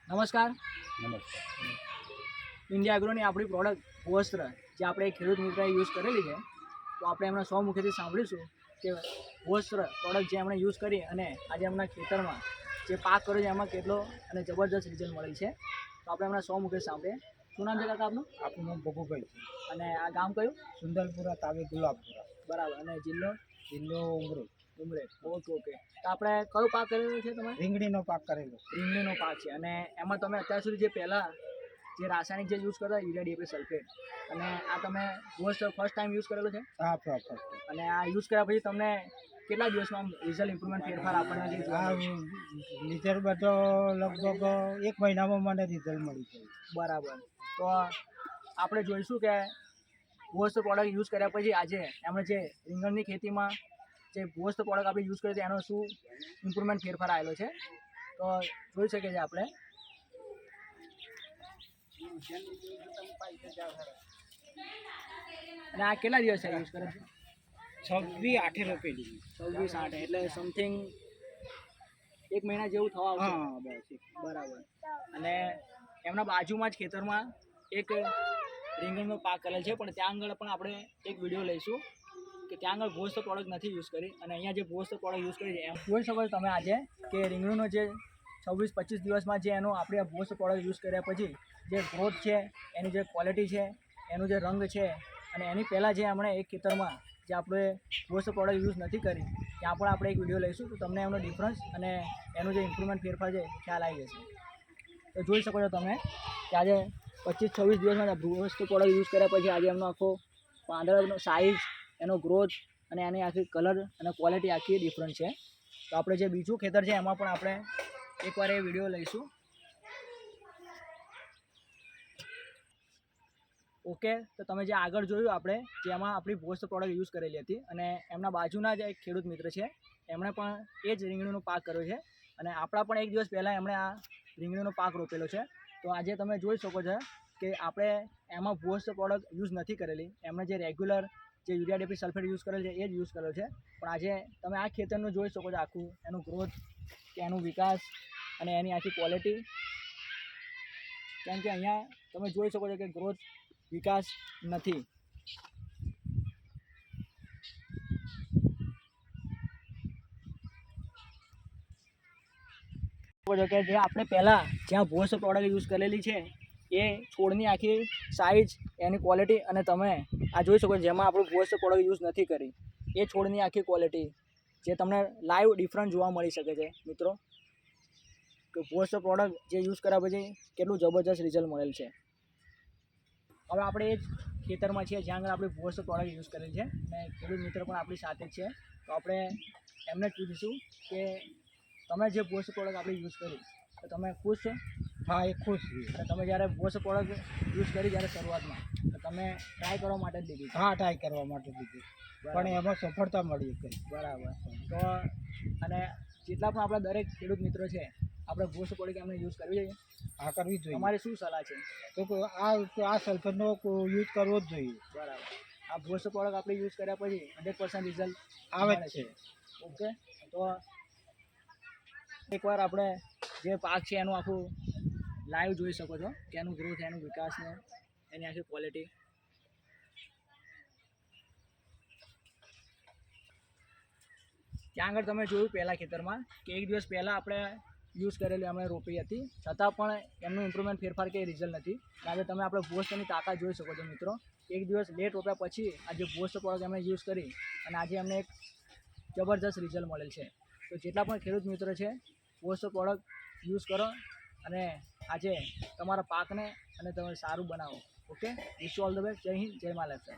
નમસ્કાર. નમસ્કાર. ઇન્ડિયા એગ્રોની આપણી પ્રોડક્ટ ભૂવસ્ત્ર જે આપણે ખેડૂત મિત્રએ યુઝ કરેલી છે, તો આપણે એમના સો મુખેથી સાંભળીશું કે ભૂવસ્ત્ર પ્રોડક્ટ જે એમણે યુઝ કરી અને આજે એમના ખેતરમાં જે પાક કર્યો છે એમાં કેટલો અને જબરદસ્ત રિઝલ્ટ મળેલ છે. તો આપણે એમના સો મુખે સાંભળીએ. શું નામ છે કાકા આપનું? આપણું નામ ભગુભાઈ છે. અને આ ગામ કયું? સુંદરપુરા તાલુકો ગુલાબપુરા, બરાબર. અને જિલ્લો? જિલ્લો ઉમરેઠ. ઉમરેઠ. ઓકે. તો આપણે કયો પાક કરેલો છે તમારે? રીંગણીનો પાક કરેલો છે. રીંગણીનો પાક છે. અને એમાં તમે અત્યાર સુધી જે પહેલાં જે રાસાયણિક જે યુઝ કરતા યુરિયા ડીએપી સલ્ફેટ, અને આ તમે ભૂવસ્ત્ર ફર્સ્ટ ટાઈમ યુઝ કરેલો છે? હા, પ્રોપર. અને આ યુઝ કર્યા પછી તમને કેટલા દિવસમાં રિઝલ્ટ ઇમ્પ્રુવમેન્ટ ફેરફાર આપણને જે જોવા આ મળ્યું? રિઝલ્ટ બધો લગભગ 1 મહિનામાં મને રિઝલ્ટ મળી ગયું. બરાબર. તો આપણે જોઈશું કે ભૂવસ્ત્ર પ્રોડક્ટ યુઝ કર્યા પછી આજે એમણે જે રીંગણની ખેતીમાં જે ભૂવસ્ત્ર પ્રોડક્ટ આપણે યુઝ કરીએ એનો શું ઇમ્પ્રુવમેન્ટ ફેરફાર આવેલો છે, તો જોઈ શકીએ છીએ આપણે. અને આ કેટલા દિવસ યુઝ કરે છે? 26/8 રૂપિયા. 26/8 એટલે સમથિંગ 1 મહિના જેવું થવા આવશે. હા, બસ. બરાબર. અને એમના બાજુમાં જ ખેતરમાં એક રીંગણનો પાક કરેલ છે, પણ ત્યાં આગળ પણ આપણે એક વિડીયો લઈશું કે ત્યાં આગળ ભૂવસ્ત્ર પ્રોડક્ટ નથી યુઝ કરી અને અહીંયા જે ભૂવસ્ત્ર પ્રોડક્ટ યુઝ કરી છે એમ જોઈ શકો છો તમે આજે કે રીંગણીનો જે 26-25 દિવસમાં જે એનો આપણે આ ભૂવસ્ત્ર પ્રોડક્ટ યુઝ કર્યા પછી જે ગ્રોથ છે, એની જે ક્વોલિટી છે, એનું જે રંગ છે, અને એની પહેલાં જે હમણાં એક ખેતરમાં જે આપણે ભૂવસ્ત્ર પ્રોડક્ટ યુઝ નથી કરી ત્યાં પણ આપણે એક વિડીયો લઈશું, તો તમને એનો ડિફરન્સ અને એનું જે ઇમ્પ્રુવમેન્ટ ફેરફાર છે ખ્યાલ આવી જશે. તો જોઈ શકો છો તમે કે આજે 25-26 દિવસમાં ભૂવસ્ત્ર પ્રોડક્ટ યુઝ કર્યા પછી આજે એમનો આખો પાંદડાનો સાઇઝ, એનો ગ્રોથ અને એની આખી કલર અને ક્વોલિટી આખી ડિફરન્ટ છે. તો આપણે જે બીજું ખેતર છે એમાં પણ આપણે એકવાર એ વિડીયો લઈશું. ઓકે. તો તમે જે આગળ જોયું આપણે જેમાં આપણી ભૂવસ્ત્ર પ્રોડક્ટ યુઝ કરેલી હતી અને એમના બાજુના જે એક ખેડૂત મિત્ર છે એમણે પણ એ જ રીંગણીનો પાક કર્યો છે અને આપણા પણ એક દિવસ પહેલાં એમણે આ રીંગણીનો પાક રોપેલો છે. તો આજે તમે જોઈ શકો છો કે આપણે એમાં ભૂવસ્ત્ર પ્રોડક્ટ યુઝ નથી કરેલી, એમણે જે રેગ્યુલર જે યુરિયા ડીએપી સલ્ફેટ યુઝ કરેલ છે એ જ યુઝ કરેલો છે. પણ આજે તમે આ ખેતરનું જોઈ શકો છો આખું એનું ગ્રોથ કે એનું વિકાસ અને એની આખી ક્વોલિટી, કેમ કે અહીંયા તમે જોઈ શકો છો કે ગ્રોથ વિકાસ નથી. કે જે આપણે પહેલાં જ્યાં ભૂવસ્ત્ર પ્રોડક્ટ યુઝ કરેલી છે એ છોડની આખી સાઇઝ, એની ક્વોલિટી, અને તમે આ જોઈ શકો જેમાં આપણું ભૂવસ્ત્ર પ્રોડક્ટ યુઝ નથી કરી એ છોડની આખી ક્વોલિટી જે તમને લાઈવ ડિફરન્ટ જોવા મળી શકે છે મિત્રો, કે ભૂવસ્ત્ર પ્રોડક્ટ જે યુઝ કર્યા પછી કેટલું જબરજસ્ત રિઝલ્ટ મળેલ છે. હવે આપણે એ જ ખેતરમાં છીએ જ્યાં આગળ આપણે ભૂવસ્ત્ર પ્રોડક્ટ યુઝ કરેલ છે અને ખેડૂત મિત્ર પણ આપણી સાથે જ છે. તો આપણે એમને જ પૂછીશું કે તમે જે ભૂવસ્ત્ર પ્રોડક્ટ આપણે યુઝ કરી તો તમે ખુશ છો? હા, એ ખુશ છું. અને તમે જ્યારે ભૂવસ્ત્ર પ્રોડક્ટ યુઝ કરી જ્યારે શરૂઆતમાં તો તમે ટ્રાય કરવા માટે જ લીધી? હા, ટ્રાય કરવા માટે લીધી, પણ એમાં સફળતા મળી ગઈ. બરાબર. તો અને જેટલા પણ આપણા દરેક ખેડૂત મિત્રો છે આપણે ભૂવસ્ત્ર પ્રોડક્ટ એમને યુઝ કરવી જોઈએ? હા, કરવી જોઈએ. તમારી શું સલાહ છે? તો આ સલ્ફરનો યુઝ કરવો જ જોઈએ. બરાબર. આ ભૂવસ્ત્ર પ્રોડક્ટ આપણે યુઝ કર્યા પછી 100% રિઝલ્ટ આવે જ છે. ઓકે. તો એકવાર આપણે જે પાક છે એનું આખું લાઈવ જોઈ શકો છો કે એનું ગ્રોથ, એનું વિકાસ ને એની આખી ક્વોલિટી. ત્યાં આગળ તમે જોયું પહેલાં ખેતરમાં કે એક દિવસ પહેલાં આપણે યુઝ કરેલી અમે રોપી હતી, છતાં પણ એમનું ઇમ્પ્રુવમેન્ટ ફેરફાર કે રિઝલ્ટ નથી. આજે તમે આપણે ભૂવસ્ત્રની તાકાત જોઈ શકો છો મિત્રો. એક દિવસ લેટ રોપ્યા પછી આજે ભૂવસ્ત્ર પ્રોડક્ટ એમણે યુઝ કરી અને આજે એમને એક જબરજસ્ત રિઝલ્ટ મળેલ છે. તો જેટલા પણ ખેડૂત મિત્રો છે ભૂવસ્ત્ર પ્રોડક્ટ યુઝ કરો અને આજે તમારા પાકને અને તમે સારું બનાવો. Okay. Wish you all the best. જય હિન્દ, જય મહારાષ્ટ્ર.